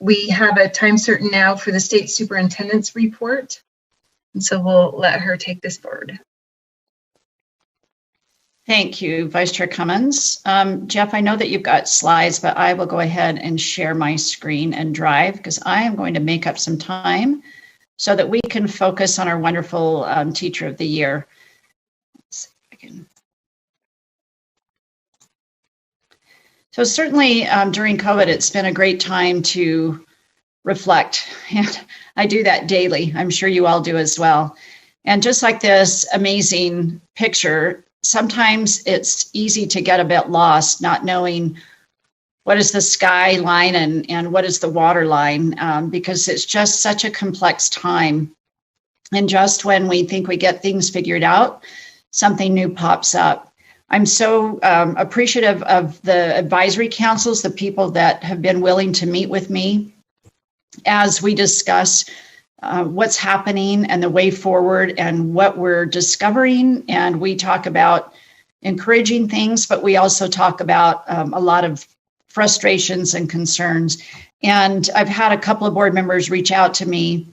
We have a time certain now for the state superintendent's report. And so we'll let her take this forward. Thank you, Vice Chair Cummins. Jeff, I know that you've got slides, but I will go ahead and share my screen and drive because I am going to make up some time so that we can focus on our wonderful Teacher of the Year. Let's see if I can. So certainly during COVID, it's been a great time to reflect. And I do that daily. I'm sure you all do as well. And just like this amazing picture, sometimes it's easy to get a bit lost, not knowing what is the sky line and what is the water line, because it's just such a complex time. And just when we think we get things figured out, something new pops up. I'm so appreciative of the advisory councils, the people that have been willing to meet with me as we discuss what's happening and the way forward and what we're discovering. And we talk about encouraging things, but we also talk about a lot of frustrations and concerns. And I've had a couple of board members reach out to me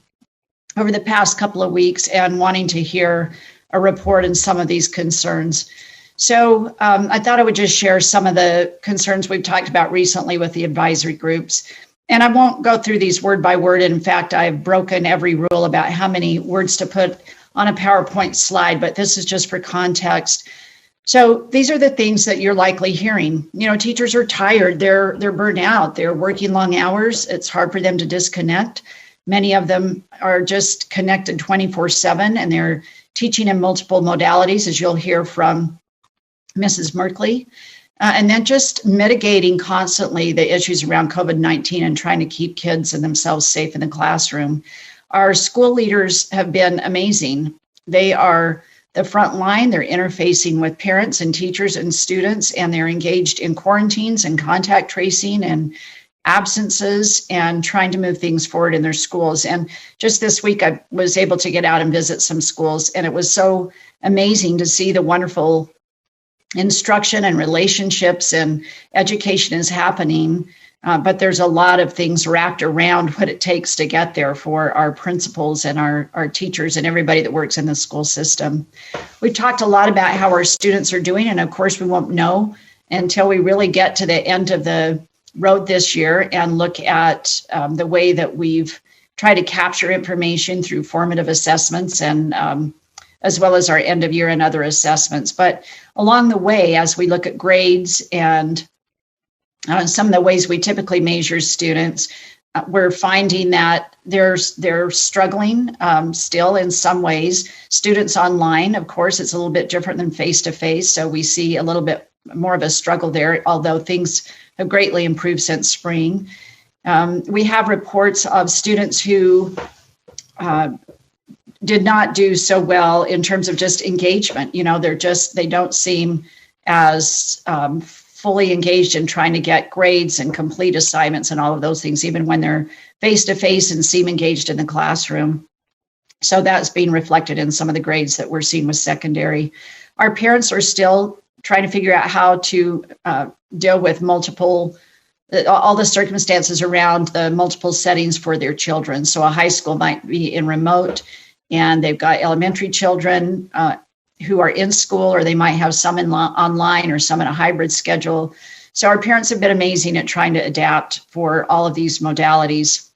over the past couple of weeks and wanting to hear a report on some of these concerns. So I thought I would just share some of the concerns we've talked about recently with the advisory groups. And I won't go through these word by word. In fact, I've broken every rule about how many words to put on a PowerPoint slide, but this is just for context. So these are the things that you're likely hearing. You know, teachers are tired, they're burnt out, they're working long hours. It's hard for them to disconnect. Many of them are just connected 24/7 and they're teaching in multiple modalities, as you'll hear from Mrs. Merkley. And then just mitigating constantly the issues around COVID-19 and trying to keep kids and themselves safe in the classroom. Our school leaders have been amazing. They are the front line. They're interfacing with parents and teachers and students, and they're engaged in quarantines and contact tracing and absences and trying to move things forward in their schools. And just this week, I was able to get out and visit some schools, and it was so amazing to see the wonderful instruction and relationships and education is happening, but there's a lot of things wrapped around what it takes to get there for our principals and our teachers and everybody that works in the school system. We've talked a lot about how our students are doing, and of course we won't know until we really get to the end of the road this year and look at the way that we've tried to capture information through formative assessments and as well as our end of year and other assessments. But along the way, as we look at grades and some of the ways we typically measure students, we're finding that they're struggling still in some ways. Students online, of course, it's a little bit different than face-to-face, so we see a little bit more of a struggle there, although things have greatly improved since spring. We have reports of students who did not do so well in terms of just engagement. You know, they don't seem as fully engaged in trying to get grades and complete assignments and all of those things, even when they're face-to-face and seem engaged in the classroom. So that's being reflected in some of the grades that we're seeing with secondary. Our parents are still trying to figure out how to deal with all the circumstances around the multiple settings for their children. So a high school might be in remote, and they've got elementary children who are in school, or they might have some online or some in a hybrid schedule. So our parents have been amazing at trying to adapt for all of these modalities.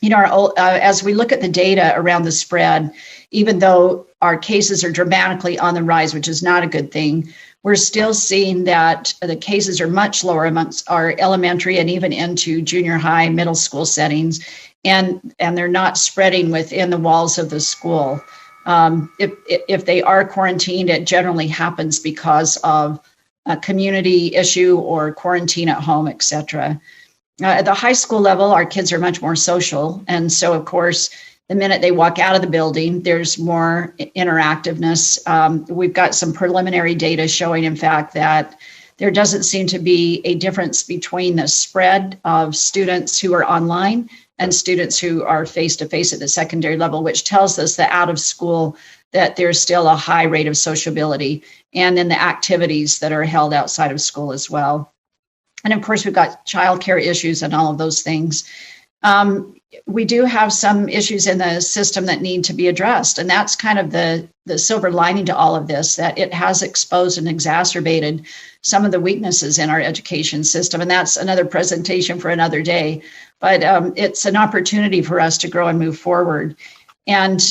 You know, as we look at the data around the spread, even though our cases are dramatically on the rise, which is not a good thing, we're still seeing that the cases are much lower amongst our elementary and even into junior high, middle school settings. And they're not spreading within the walls of the school. If they are quarantined, it generally happens because of a community issue or quarantine at home, et cetera. At the high school level, our kids are much more social. And so, of course, the minute they walk out of the building, there's more interactiveness. We've got some preliminary data showing, in fact, that there doesn't seem to be a difference between the spread of students who are online and students who are face-to-face at the secondary level, which tells us that out of school, that there's still a high rate of sociability, and in the activities that are held outside of school as well. And of course, we've got childcare issues and all of those things. we do have some issues in the system that need to be addressed. And that's kind of the silver lining to all of this, that it has exposed and exacerbated some of the weaknesses in our education system. And that's another presentation for another day. But it's an opportunity for us to grow and move forward. And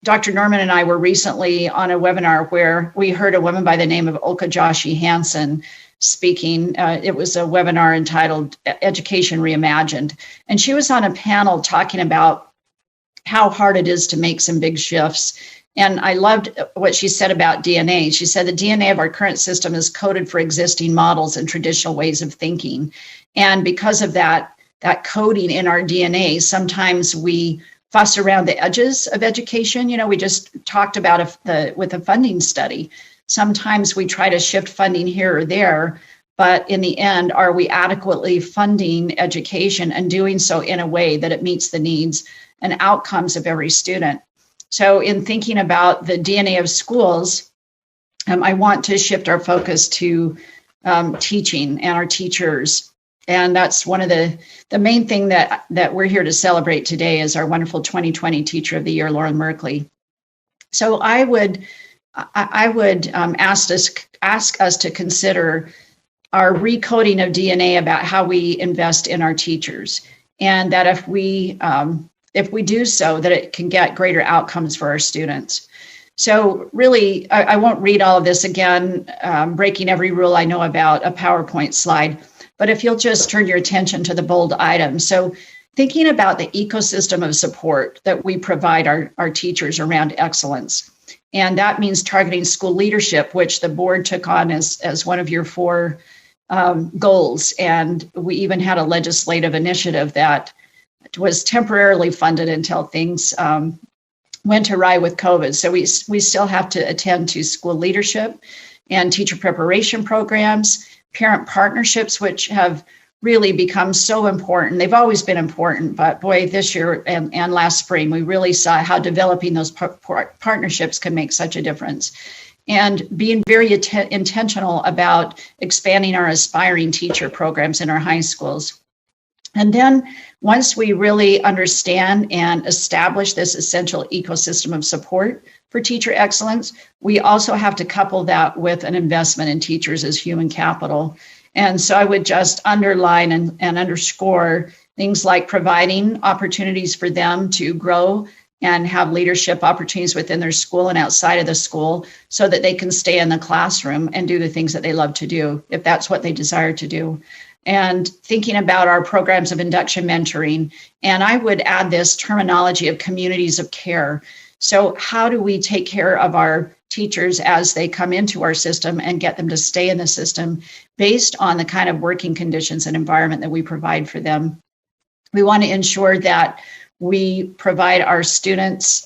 Dr. Norman and I were recently on a webinar where we heard a woman by the name of Olka Joshi Hansen speaking. It was a webinar entitled Education Reimagined. And she was on a panel talking about how hard it is to make some big shifts. And I loved what she said about DNA. She said the DNA of our current system is coded for existing models and traditional ways of thinking. And because of that coding in our DNA, sometimes we fuss around the edges of education. You know, we just talked about with a funding study. Sometimes we try to shift funding here or there, but in the end, are we adequately funding education and doing so in a way that it meets the needs and outcomes of every student? So in thinking about the DNA of schools, I want to shift our focus to teaching and our teachers. And that's one of the main thing that we're here to celebrate today is our wonderful 2020 Teacher of the Year, Lauren Merkley. So I would ask us to consider our recoding of DNA about how we invest in our teachers, and that if we do so, that it can get greater outcomes for our students. So really, I won't read all of this again, breaking every rule I know about a PowerPoint slide, but if you'll just turn your attention to the bold items. So thinking about the ecosystem of support that we provide our teachers around excellence. And that means targeting school leadership, which the board took on as one of your 4 goals. And we even had a legislative initiative that was temporarily funded until things went awry with COVID. So we still have to attend to school leadership and teacher preparation programs, parent partnerships, which have really become so important. They've always been important, but boy, this year and last spring, we really saw how developing those partnerships can make such a difference. And being very intentional about expanding our aspiring teacher programs in our high schools. And then once we really understand and establish this essential ecosystem of support for teacher excellence, we also have to couple that with an investment in teachers as human capital. And so I would just underline and underscore things like providing opportunities for them to grow and have leadership opportunities within their school and outside of the school so that they can stay in the classroom and do the things that they love to do, if that's what they desire to do. And thinking about our programs of induction mentoring, and I would add this terminology of communities of care. So how do we take care of our teachers as they come into our system and get them to stay in the system based on the kind of working conditions and environment that we provide for them? We want to ensure that we provide our students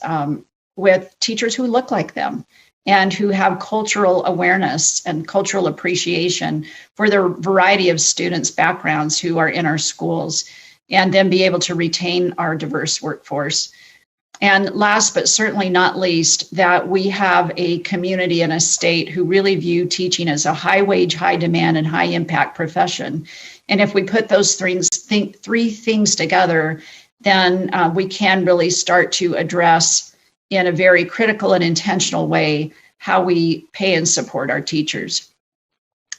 with teachers who look like them and who have cultural awareness and cultural appreciation for the variety of students' backgrounds who are in our schools, and then be able to retain our diverse workforce. And last but certainly not least, that we have a community and a state who really view teaching as a high wage, high demand, and high impact profession. And if we put those three things together, then we can really start to address in a very critical and intentional way how we pay and support our teachers.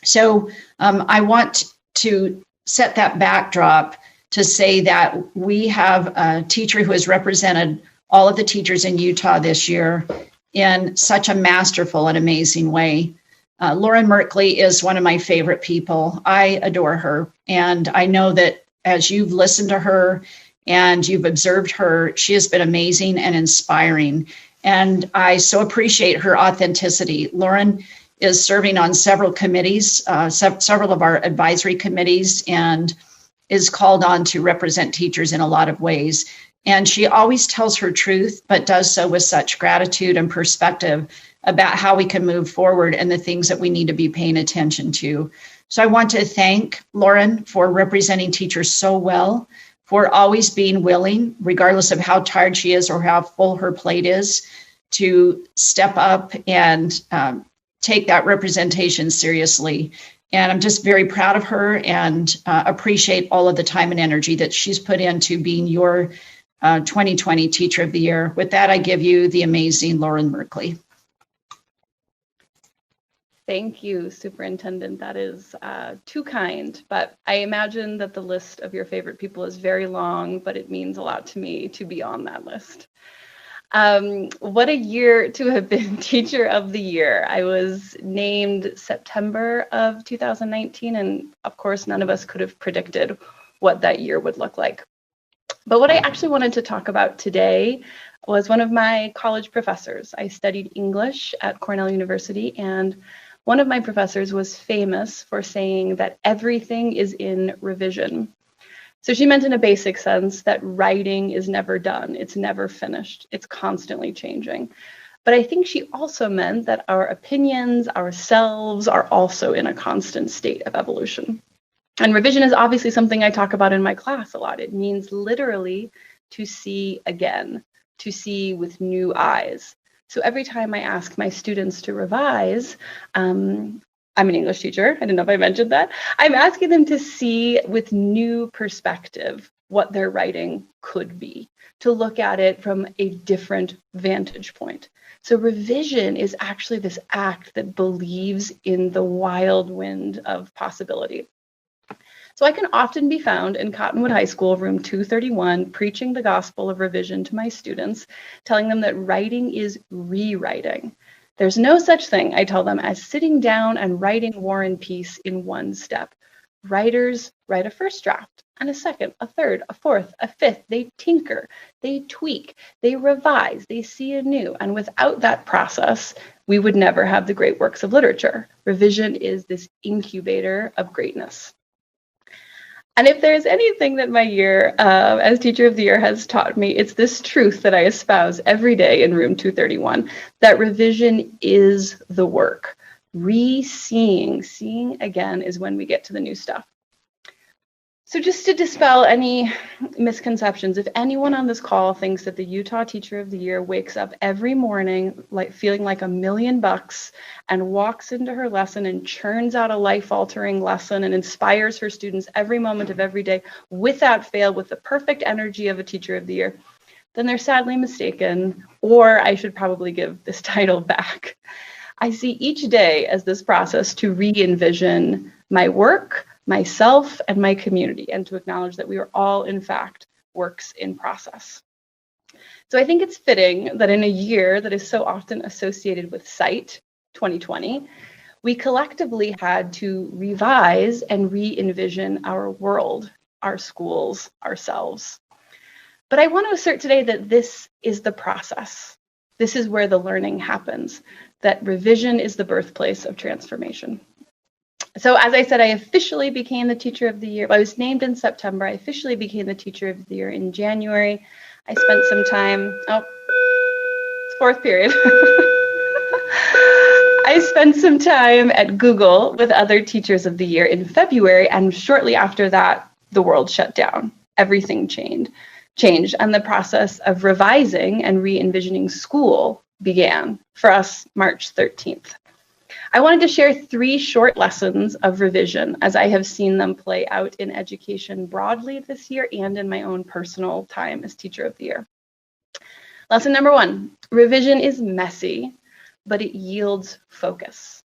So I want to set that backdrop to say that we have a teacher who has represented all of the teachers in Utah this year in such a masterful and amazing way. Lauren Merkley is one of my favorite people. I adore her. And I know that as you've listened to her and you've observed her, she has been amazing and inspiring. And I so appreciate her authenticity. Lauren is serving on several committees, several of our advisory committees, and is called on to represent teachers in a lot of ways. And she always tells her truth, but does so with such gratitude and perspective about how we can move forward and the things that we need to be paying attention to. So I want to thank Lauren for representing teachers so well, for always being willing, regardless of how tired she is or how full her plate is, to step up and take that representation seriously. And I'm just very proud of her and appreciate all of the time and energy that she's put into being your 2020 Teacher of the Year. With that, I give you the amazing Lauren Merkley. Thank you, Superintendent. That is too kind, but I imagine that the list of your favorite people is very long, but it means a lot to me to be on that list. What a year to have been Teacher of the Year. I was named September of 2019, and of course, none of us could have predicted what that year would look like. But what I actually wanted to talk about today was one of my college professors. I studied English at Cornell University, and one of my professors was famous for saying that everything is in revision. So she meant in a basic sense that writing is never done, it's never finished, it's constantly changing. But I think she also meant that our opinions, ourselves, are also in a constant state of evolution. And revision is obviously something I talk about in my class a lot. It means literally to see again, to see with new eyes. So every time I ask my students to revise, I'm an English teacher. I don't know if I mentioned that. I'm asking them to see with new perspective what their writing could be, to look at it from a different vantage point. So revision is actually this act that believes in the wild wind of possibility. So I can often be found in Cottonwood High School, room 231, preaching the gospel of revision to my students, telling them that writing is rewriting. There's no such thing, I tell them, as sitting down and writing War and Peace in one step. Writers write a first draft, and a second, a third, a fourth, a fifth. They tinker, they tweak, they revise, they see anew. And without that process, we would never have the great works of literature. Revision is this incubator of greatness. And if there's anything that my year as Teacher of the Year has taught me, it's this truth that I espouse every day in room 231, that revision is the work. Seeing again is when we get to the new stuff. So just to dispel any misconceptions, if anyone on this call thinks that the Utah Teacher of the Year wakes up every morning like feeling like $1 million and walks into her lesson and churns out a life-altering lesson and inspires her students every moment of every day without fail with the perfect energy of a Teacher of the Year, then they're sadly mistaken, or I should probably give this title back. I see each day as this process to re-envision my work, myself, and my community, and to acknowledge that we are all, in fact, works in process. So I think it's fitting that in a year that is so often associated with sight, 2020, we collectively had to revise and re-envision our world, our schools, ourselves. But I want to assert today that this is the process. This is where the learning happens, that revision is the birthplace of transformation. So as I said, I officially became the Teacher of the Year. I was named in September. I officially became the Teacher of the Year in January. I spent some time, it's fourth period. I spent some time at Google with other Teachers of the Year in February, and shortly after that, the world shut down. Everything changed, and the process of revising and re-envisioning school began for us March 13th. I wanted to share 3 short lessons of revision as I have seen them play out in education broadly this year and in my own personal time as Teacher of the Year. Lesson number 1, revision is messy, but it yields focus.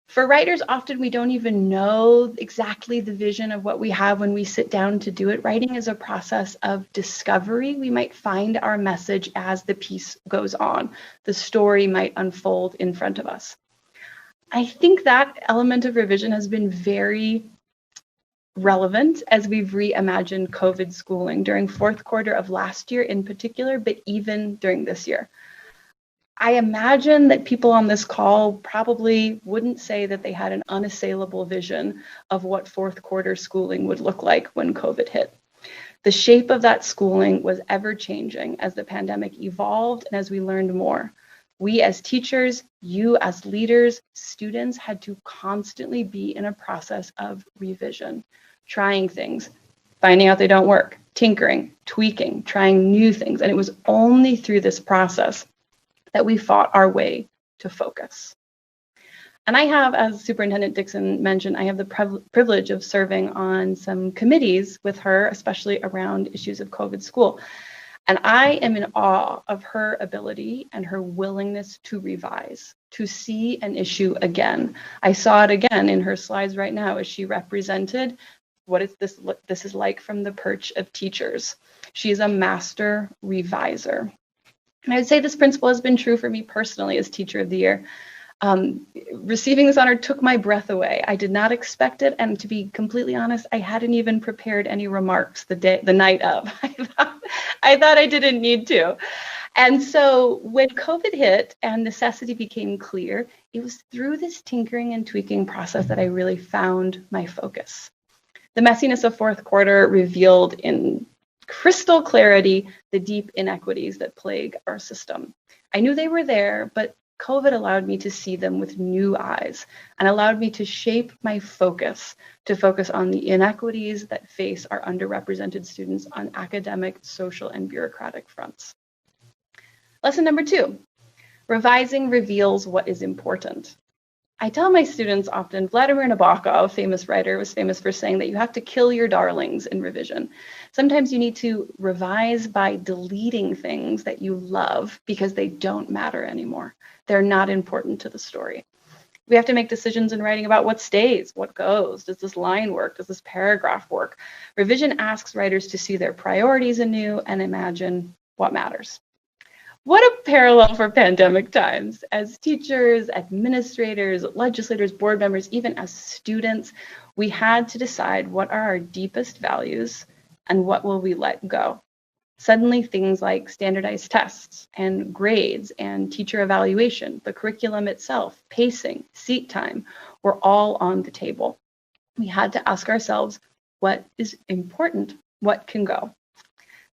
For writers, often we don't even know exactly the vision of what we have when we sit down to do it. Writing is a process of discovery. We might find our message as the piece goes on. The story might unfold in front of us. I think that element of revision has been very relevant as we've reimagined COVID schooling during fourth quarter of last year in particular, but even during this year. I imagine that people on this call probably wouldn't say that they had an unassailable vision of what fourth quarter schooling would look like when COVID hit. The shape of that schooling was ever changing as the pandemic evolved and as we learned more. We as teachers, you as leaders, students had to constantly be in a process of revision, trying things, finding out they don't work, tinkering, tweaking, trying new things. And it was only through this process that we fought our way to focus. And I have, as Superintendent Dixon mentioned, I have the privilege of serving on some committees with her, especially around issues of COVID school. And I am in awe of her ability and her willingness to revise, to see an issue again. I saw it again in her slides right now as she represented what is this is like from the perch of teachers. She is a master reviser. And I would say this principle has been true for me personally as Teacher of the Year. Receiving this honor took my breath away. I did not expect it, and to be completely honest, I hadn't even prepared any remarks the night of. I thought I didn't need to. And so when COVID hit and necessity became clear, it was through this tinkering and tweaking process that I really found my focus. The messiness of fourth quarter revealed in crystal clarity the deep inequities that plague our system. I knew they were there, but COVID allowed me to see them with new eyes and allowed me to shape my focus to focus on the inequities that face our underrepresented students on academic, social, and bureaucratic fronts. Lesson number 2, revising reveals what is important. I tell my students often, Vladimir Nabokov, famous writer, was famous for saying that you have to kill your darlings in revision. Sometimes you need to revise by deleting things that you love because they don't matter anymore. They're not important to the story. We have to make decisions in writing about what stays, what goes. Does this line work? Does this paragraph work? Revision asks writers to see their priorities anew and imagine what matters. What a parallel for pandemic times. As teachers, administrators, legislators, board members, even as students, we had to decide what are our deepest values and what will we let go. Suddenly, things like standardized tests and grades and teacher evaluation, the curriculum itself, pacing, seat time, were all on the table. We had to ask ourselves, what is important? What can go?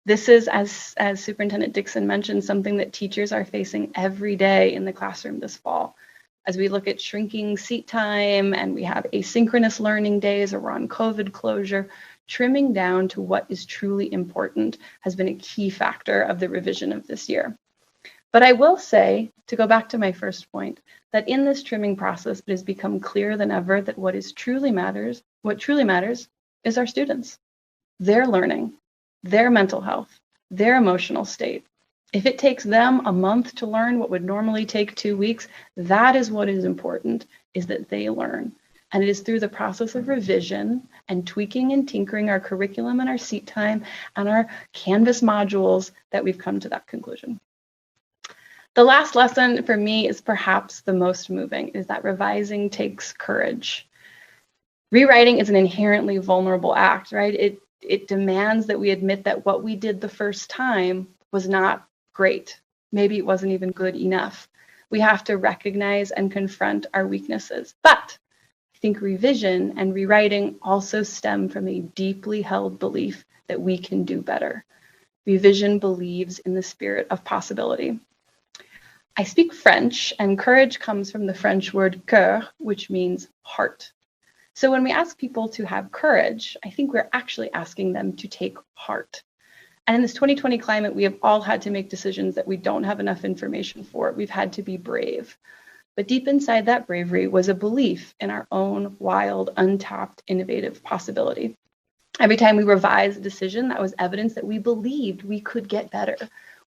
This is, as Superintendent Dixon mentioned, something that teachers are facing every day in the classroom this fall. As we look at shrinking seat time and we have asynchronous learning days or we're on COVID closure, trimming down to what is truly important has been a key factor of the revision of this year. But I will say, to go back to my first point, that in this trimming process, it has become clearer than ever that what truly matters is our students, their learning, their mental health, their emotional state. If it takes them a month to learn what would normally take 2 weeks, that is what is important, is that they learn. And it is through the process of revision and tweaking and tinkering our curriculum and our seat time and our Canvas modules that we've come to that conclusion. The last lesson for me is perhaps the most moving, is that revising takes courage. Rewriting is an inherently vulnerable act, right? It demands that we admit that what we did the first time was not great. Maybe it wasn't even good enough. We have to recognize and confront our weaknesses. But I think revision and rewriting also stem from a deeply held belief that we can do better. Revision believes in the spirit of possibility. I speak French, and courage comes from the French word cœur, which means heart. So when we ask people to have courage, I think we're actually asking them to take heart. And in this 2020 climate, we have all had to make decisions that we don't have enough information for. We've had to be brave. But deep inside that bravery was a belief in our own wild, untapped, innovative possibility. Every time we revised a decision, that was evidence that we believed we could get better.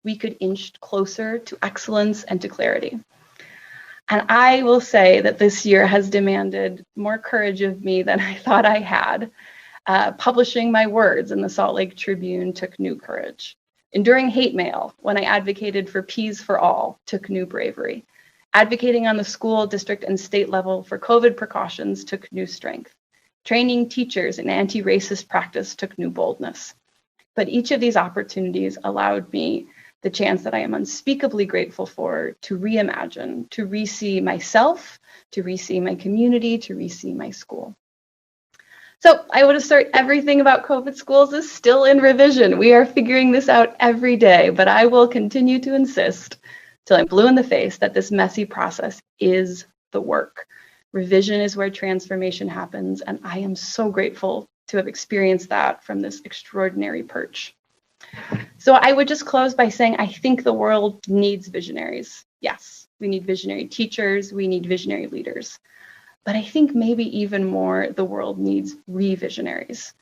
We could inch closer to excellence and to clarity. And I will say that this year has demanded more courage of me than I thought I had. Publishing my words in the Salt Lake Tribune took new courage. Enduring hate mail when I advocated for Peas for All took new bravery. Advocating on the school, district, and state level for COVID precautions took new strength. Training teachers in anti-racist practice took new boldness. But each of these opportunities allowed me the chance that I am unspeakably grateful for to reimagine, to re-see myself, to re-see my community, to re-see my school. So I would assert everything about COVID schools is still in revision. We are figuring this out every day, but I will continue to insist till I'm blue in the face that this messy process is the work. Revision is where transformation happens, and I am so grateful to have experienced that from this extraordinary perch. So I would just close by saying I think the world needs visionaries. Yes, we need visionary teachers, we need visionary leaders. But I think maybe even more, the world needs revisionaries.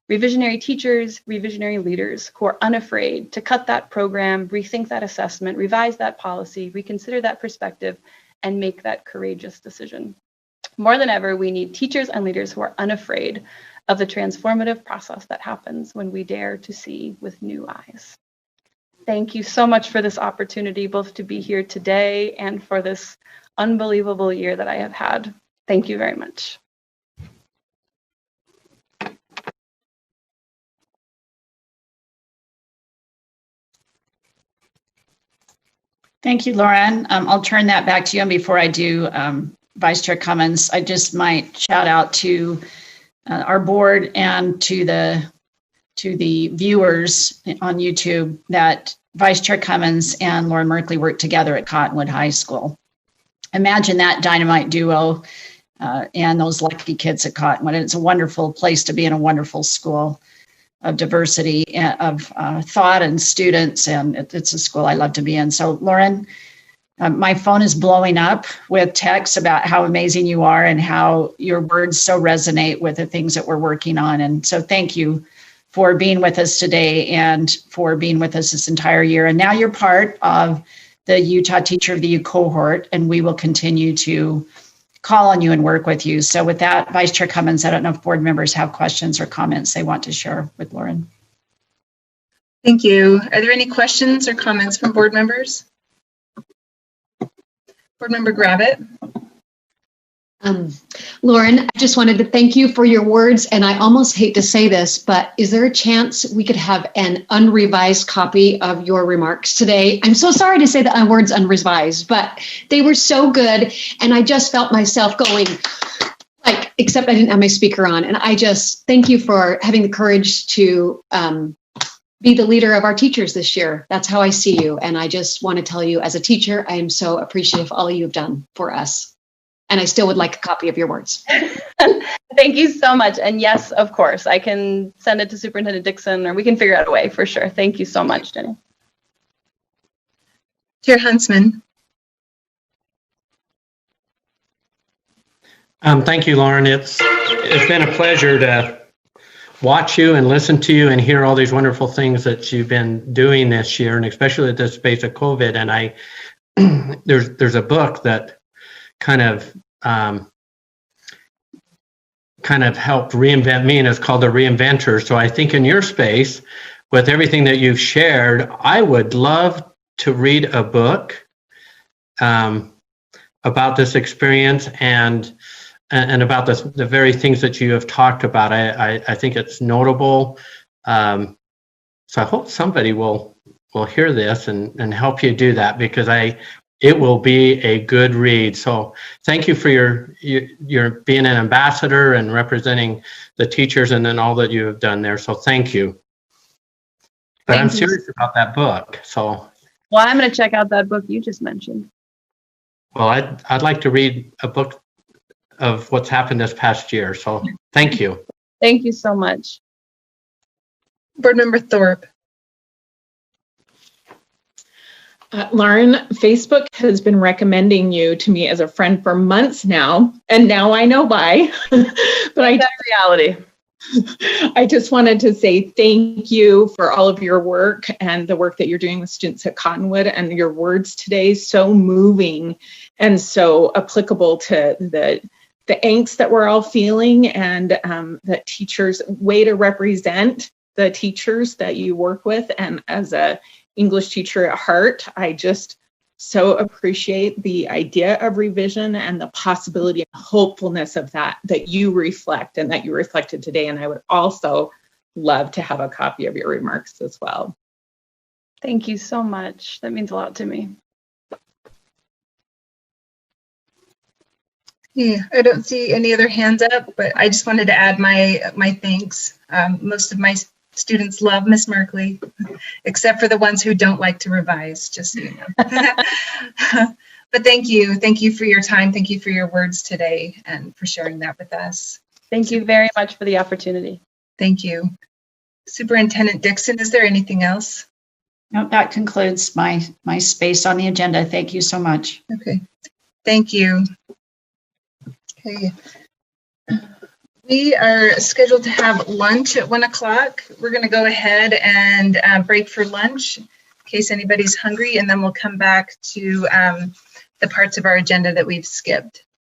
Revisionary teachers, revisionary leaders who are unafraid to cut that program, rethink that assessment, revise that policy, reconsider that perspective, and make that courageous decision. More than ever, we need teachers and leaders who are unafraid of the transformative process that happens when we dare to see with new eyes. Thank you so much for this opportunity, both to be here today and for this unbelievable year that I have had. Thank you very much. Thank you, Lauren. I'll turn that back to you. And before I do, Vice Chair Cummins, I just might shout out to our board and to the viewers on YouTube that Vice Chair Cummins and Lauren Merkley worked together at Cottonwood High School. Imagine that dynamite duo and those lucky kids at Cottonwood. It's a wonderful place to be in, a wonderful school of diversity of thought and students, and it's a school I love to be in. So Lauren, my phone is blowing up with texts about how amazing you are and how your words so resonate with the things that we're working on. And so thank you for being with us today and for being with us this entire year. And now you're part of the Utah Teacher of the Year cohort, and we will continue to call on you and work with you. So with that, Vice Chair Cummins, I don't know if board members have questions or comments they want to share with Lauren. Thank you. Are there any questions or comments from board members? Board Member Gravitt. Lauren, I just wanted to thank you for your words, and I almost hate to say this, but is there a chance we could have an unrevised copy of your remarks today? I'm so sorry to say the words unrevised, but they were so good, and I just felt myself going, like, except I didn't have my speaker on, and I just thank you for having the courage to be the leader of our teachers this year. That's how I see you, and I just want to tell you, as a teacher, I am so appreciative of all you've done for us. And I still would like a copy of your words. Thank you so much. And yes, of course, I can send it to Superintendent Dixon, or we can figure out a way for sure. Thank you so much, Jenny. Chair Huntsman. Thank you, Lauren. It's been a pleasure to watch you and listen to you and hear all these wonderful things that you've been doing this year, and especially at this space of COVID. And there's a book that kind of helped reinvent me, and it's called The Reinventor. So I think in your space, with everything that you've shared, I would love to read a book about this experience and about the very things that you have talked about. I think it's notable. So I hope somebody will hear this and help you do that, because it will be a good read. So thank you for your being an ambassador and representing the teachers, and then all that you have done there. So thank you. But I'm serious about that book. So. Well, I'm going to check out that book you just mentioned. Well, I'd like to read a book of what's happened this past year. So thank you. Thank you so much. Board Member Thorpe. Lauren, Facebook has been recommending you to me as a friend for months now, and now I know why. But reality. I just wanted to say thank you for all of your work and the work that you're doing with students at Cottonwood, and your words today, so moving and so applicable to the angst that we're all feeling, and that teachers, way to represent the teachers that you work with. And as a English teacher at heart, I just so appreciate the idea of revision and the possibility and hopefulness of that you reflect, and that you reflected today. And I would also love to have a copy of your remarks as well. Thank you so much. That means a lot to me. Yeah, I don't see any other hands up, but I just wanted to add my thanks. Most of my students love Miss Merkley, except for the ones who don't like to revise, just so you know. But thank you for your time. Thank you for your words today and for sharing that with us. Thank you very much for the opportunity. Thank you. Superintendent Dixon, is there anything else? No, that concludes my space on the agenda. Thank you so much. Okay, thank you. Okay. We are scheduled to have lunch at 1 o'clock. We're going to go ahead and break for lunch in case anybody's hungry, and then we'll come back to the parts of our agenda that we've skipped.